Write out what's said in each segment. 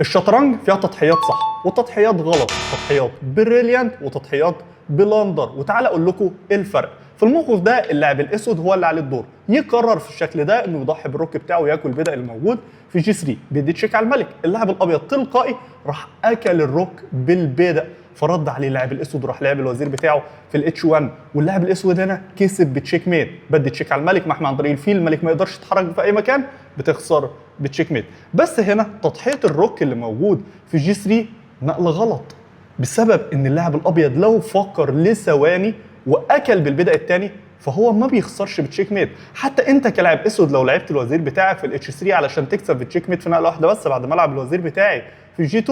الشطرنج فيها تضحيات صح وتضحيات غلط، تضحيات بريليانت وتضحيات بلاندر. وتعالى اقول لكم ايه الفرق. في الموقف ده اللاعب الاسود هو اللي عليه الدور، يقرر في الشكل ده انه يضحي بالروك بتاعه وياكل البدء الموجود في جي 3، بيدي تشيك على الملك. اللاعب الابيض تلقائي راح اكل الروك بالبدء، فرد عليه اللاعب الاسود وراح لعب الوزير بتاعه في الاتش 1، واللاعب الاسود هنا كسب بتشيك ميت. بدي تشيك على الملك محمي عن طريق الفيل، الملك ما يقدرش يتحرك في اي مكان، بتخسر بتشيك ميت. بس هنا تضحيه الروك اللي موجود في جي 3 نقله غلط، بسبب ان اللاعب الابيض لو فكر لثواني واكل بالبدء الثاني فهو ما بيخسرش بتشيك ميت. حتى انت كلاعب اسود لو لعبت الوزير بتاعك في الاتش 3 علشان تكسب بتشيك ميت في نقله واحده بس بعد ما العب الوزير بتاعي في جي 2،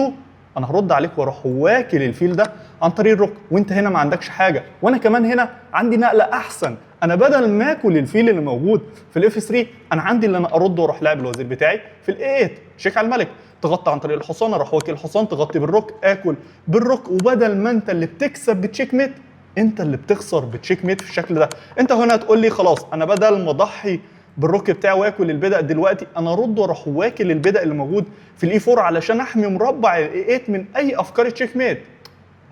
انا هرد عليك واروح واكل الفيل ده عن طريق الروك، وانت هنا ما عندكش حاجه، وانا كمان هنا عندي نقله احسن. انا بدل ما اكل الفيل اللي موجود في الاف 3 انا عندي اللي انا ارد واروح لاعب الوزير بتاعي في الايت، تشيك على الملك، تغطي عن طريق الحصان، اروح واكل الحصان، تغطي بالروك، اكل بالروك، وبدل ما انت اللي بتكسب بتشيك ميت انت اللي بتخسر بتشيك ميت في الشكل ده. انت هنا هتقول لي خلاص انا بدل ما اضحي بالروك بتاعي واكل البدء دلوقتي انا ارد واروح واكل البدء اللي موجود في الاي 4 علشان احمي مربع الاي 8 من اي افكار تشيك ميت.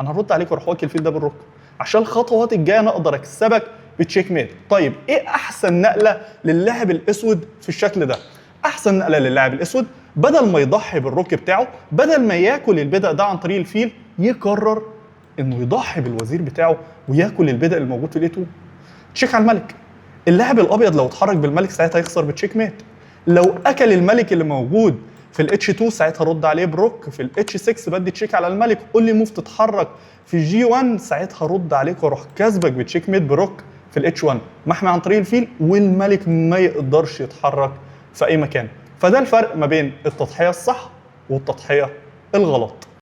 انا هرد عليك واروح واكل الفيل ده بالروك عشان الخطوات الجايه انا اقدر اكسبك بتشيك ميت. طيب ايه احسن نقله للاعب الاسود في الشكل ده؟ احسن نقله للاعب الاسود بدل ما يضحي بالروك بتاعه، بدل ما ياكل البدء ده عن طريق الفيل، يقرر انه يضحي بالوزير بتاعه وياكل البدء الموجود في الاي 2، تشيك على الملك. اللاعب الابيض لو اتحرك بالملك ساعتها يخسر بتشيك ميت. لو اكل الملك اللي موجود في الاتش 2 ساعتها رد عليه بروك، في الاتش 6 بدي تشيك على الملك، قول لي موف تتحرك في جي 1 ساعتها رد عليك واروح كسبك بتشيك ميت بروك في الاتش 1 محمي عن طريق الفيل، والملك ما يقدرش يتحرك في اي مكان. فده الفرق ما بين التضحيه الصح والتضحيه الغلط.